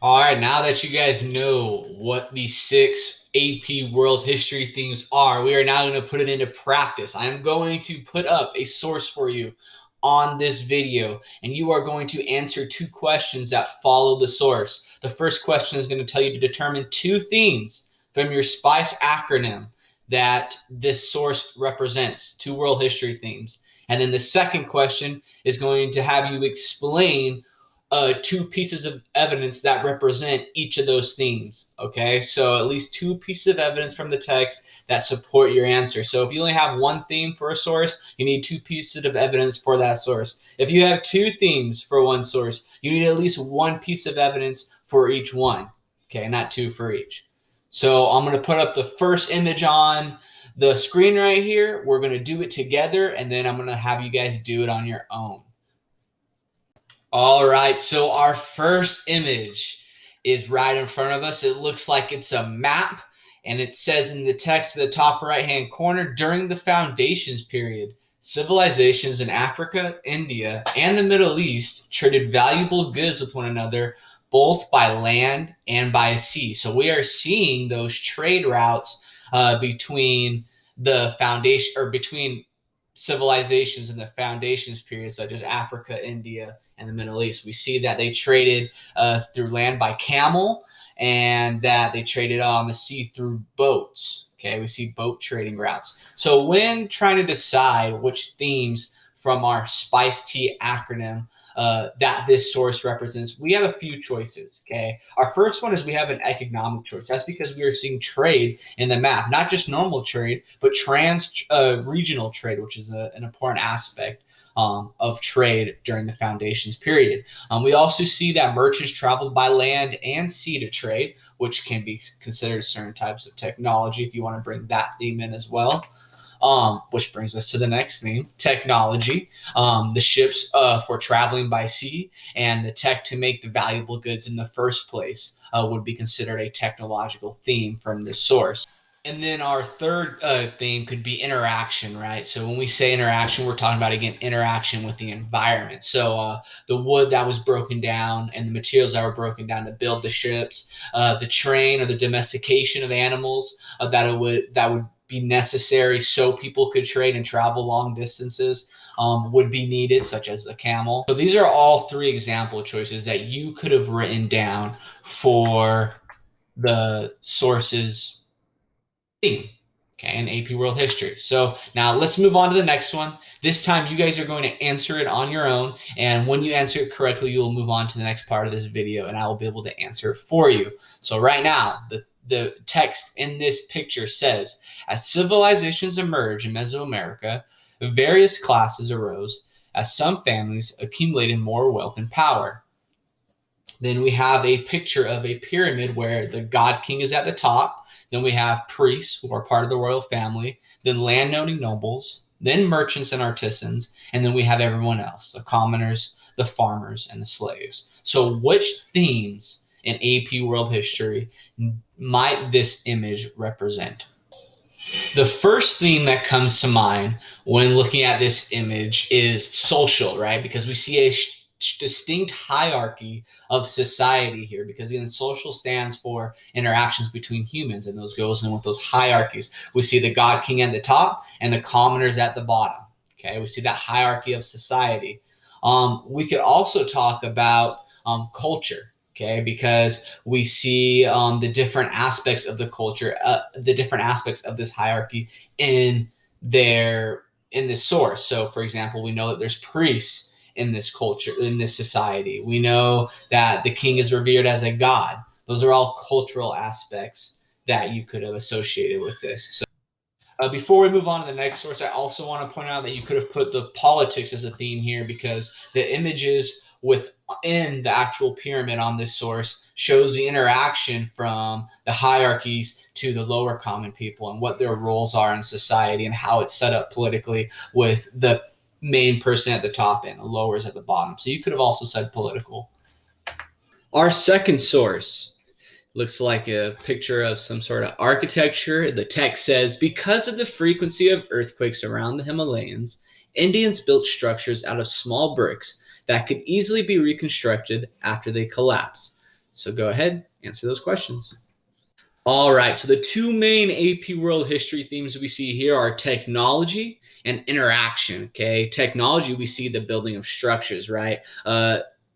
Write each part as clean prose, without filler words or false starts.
All right, now that you guys know what the 6 AP World History themes are, we are now going to put it into practice. I am going to put up a source for you on this video, and you are going to answer 2 questions that follow the source. The first question is going to tell you to determine 2 themes from your SPICE acronym that this source represents, 2 world history themes. And then the second question is going to have you explain 2 pieces of evidence that represent each of those themes. Okay, so at least 2 pieces of evidence from the text that support your answer. So if you only have 1 theme for a source, you need 2 pieces of evidence for that source. If you have 2 themes for one source, you need at least 1 piece of evidence for each one. Okay, not 2 for each. So I'm going to put up the first image on the screen right here. We're going to do it together, and then I'm going to have you guys do it on your own. All right, so our first image is right in front of us. It looks like it's a map, and it says in the text at the top right-hand corner, during the foundations period, civilizations in Africa, India, and the Middle East traded valuable goods with one another, both by land and by sea. So we are seeing those trade routes between the foundation or between civilizations in the foundations period, such as Africa, India, and the Middle East. We see that they traded through land by camel, and that they traded on the sea through boats. Okay, we see boat trading routes. So when trying to decide which themes from our SPICE-T acronym that this source represents, we have a few choices. Okay, our first one is we have an economic choice. That's because we are seeing trade in the map, not just normal trade, but regional trade, which is an important aspect of trade during the foundations period. We also see that merchants traveled by land and sea to trade, which can be considered certain types of technology if you want to bring that theme in as well. Which brings us to the next theme, technology. The ships for traveling by sea and the tech to make the valuable goods in the first place would be considered a technological theme from this source. And then our third theme could be interaction, right? So when we say interaction, we're talking about, again, interaction with the environment. So the wood that was broken down and the materials that were broken down to build the ships, the train or the domestication of animals that would be necessary so people could trade and travel long distances would be needed, such as a camel. So these are all 3 example choices that you could have written down for the sources theme, okay, in AP World History. So now let's move on to the next one. This time you guys are going to answer it on your own, and when you answer it correctly, you'll move on to the next part of this video, and I will be able to answer it for you. So right now, the text in this picture says, as civilizations emerged in Mesoamerica, various classes arose as some families accumulated more wealth and power. Then we have a picture of a pyramid where the god king is at the top. Then we have priests who are part of the royal family, then landowning nobles, then merchants and artisans, and then we have everyone else, the commoners, the farmers, and the slaves. So which themes in AP World History might this image represent? The first theme that comes to mind when looking at this image is social, right? Because we see a distinct hierarchy of society here, because again, social stands for interactions between humans, and those goes in with those hierarchies. We see the god king at the top and the commoners at the bottom. Okay, we see that hierarchy of society. We could also talk about culture. Okay, because we see the different aspects of the culture, the different aspects of this hierarchy in this source. So, for example, we know that there's priests in this culture, in this society. We know that the king is revered as a god. Those are all cultural aspects that you could have associated with this. So, before we move on to the next source, I also want to point out that you could have put the politics as a theme here, because the images within the actual pyramid on this source shows the interaction from the hierarchies to the lower common people and what their roles are in society and how it's set up politically, with the main person at the top and the lowers at the bottom. So you could have also said political. Our second source looks like a picture of some sort of architecture. The text says, because of the frequency of earthquakes around the Himalayas, Indians built structures out of small bricks that could easily be reconstructed after they collapse. So go ahead, answer those questions. All right, so the two main AP World History themes we see here are technology and interaction. Okay, technology, we see the building of structures, right?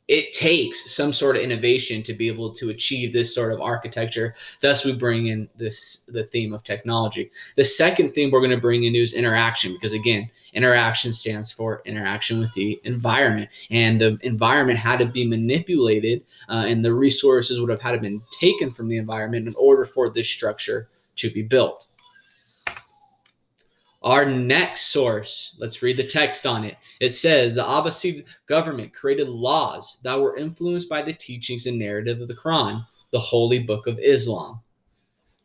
It takes some sort of innovation to be able to achieve this sort of architecture. Thus, we bring in the theme of technology. The second theme we're going to bring in is interaction, because again, interaction stands for interaction with the environment, and the environment had to be manipulated, and the resources would have had to been taken from the environment in order for this structure to be built. Our next source, let's read the text on it. It says the Abbasid government created laws that were influenced by the teachings and narrative of the Quran, the holy book of Islam.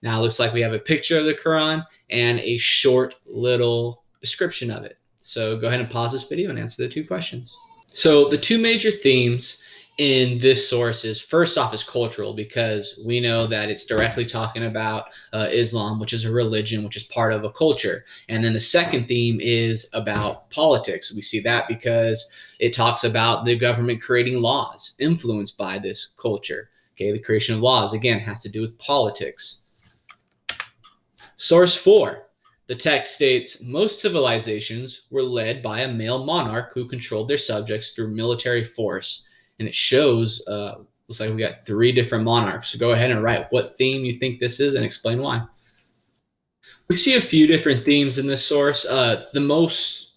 Now it looks like we have a picture of the Quran and a short little description of it. So go ahead and pause this video and answer the two questions. So the two major themes in this source is, first off, is cultural, because we know that it's directly talking about Islam, which is a religion, which is part of a culture. And then the second theme is about politics. We see that because it talks about the government creating laws influenced by this culture. Okay, the creation of laws, again, has to do with politics. Source 4. The text states, most civilizations were led by a male monarch who controlled their subjects through military force. And it shows, looks like we got 3 different monarchs. So go ahead and write what theme you think this is and explain why. We see a few different themes in this source. The most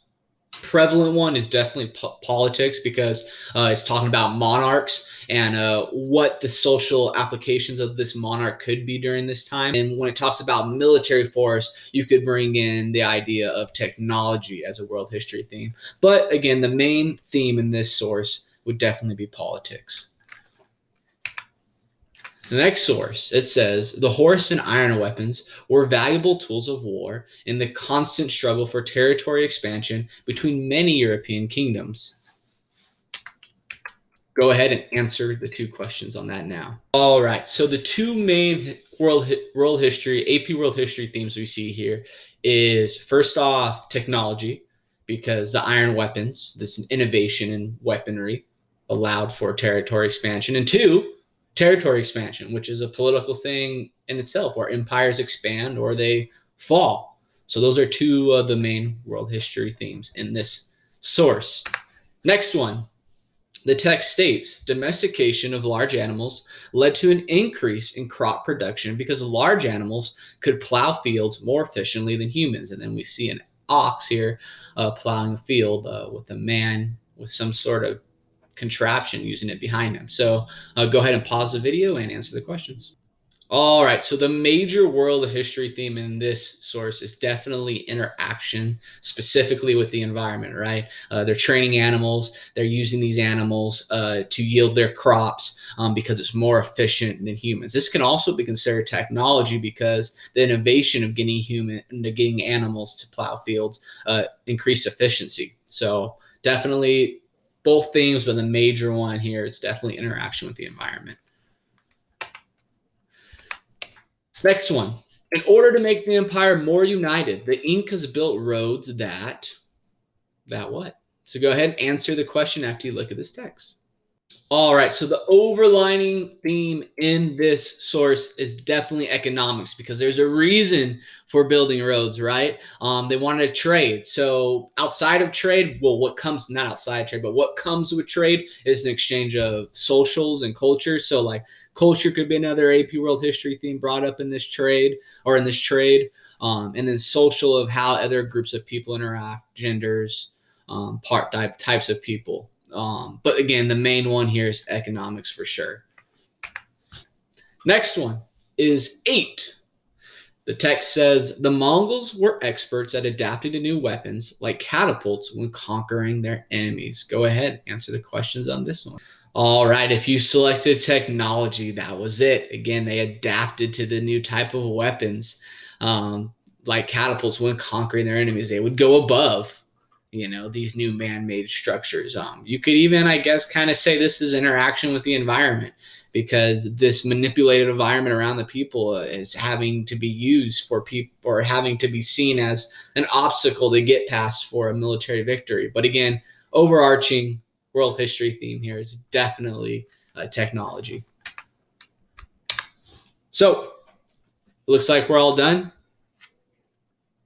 prevalent one is definitely politics, because it's talking about monarchs and what the social applications of this monarch could be during this time. And when it talks about military force, you could bring in the idea of technology as a world history theme. But again, the main theme in this source would definitely be politics. The next source, it says, the horse and iron weapons were valuable tools of war in the constant struggle for territory expansion between many European kingdoms. Go ahead and answer the two questions on that now. All right, so the two main world history, AP World History themes we see here is, first off, technology, because the iron weapons, this innovation in weaponry, allowed for territory expansion. And 2, territory expansion, which is a political thing in itself, where empires expand or they fall. So those are 2 of the main world history themes in this source. Next one. The text states, domestication of large animals led to an increase in crop production because large animals could plow fields more efficiently than humans. And then we see an ox here plowing a field with a man with some sort of contraption using it behind him. So go ahead and pause the video and answer the questions. All right, so the major world history theme in this source is definitely interaction, specifically with the environment, right? They're training animals. They're using these animals to yield their crops because it's more efficient than humans. This can also be considered technology, because the innovation of getting animals to plow fields increase efficiency. So definitely both themes, but the major one here is definitely interaction with the environment. Next one. In order to make the empire more united, the Incas built roads that what? So go ahead and answer the question after you look at this text. All right, so the overlining theme in this source is definitely economics, because there's a reason for building roads, right? They wanted to trade. So outside of trade, well, what comes, not outside of trade, but what comes with trade is an exchange of socials and cultures. So like culture could be another AP World History theme brought up in this trade, or in this trade. And then social, of how other groups of people interact, genders, types of people. But again, the main one here is economics for sure. Next one is 8. The text says, the Mongols were experts at adapting to new weapons like catapults when conquering their enemies. Go ahead, answer the questions on this one. All right, if you selected technology, that was it. Again, they adapted to the new type of weapons like catapults when conquering their enemies. They would go above these new man-made structures. You could even, I guess, kind of say this is interaction with the environment, because this manipulated environment around the people is having to be used for people, or having to be seen as an obstacle to get past for a military victory. But again, overarching world history theme here is definitely technology. So it looks like we're all done.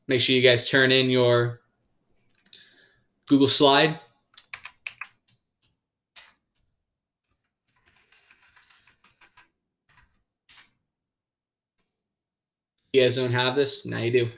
Make sure you guys turn in your Google slide. You guys don't have this? Now you do.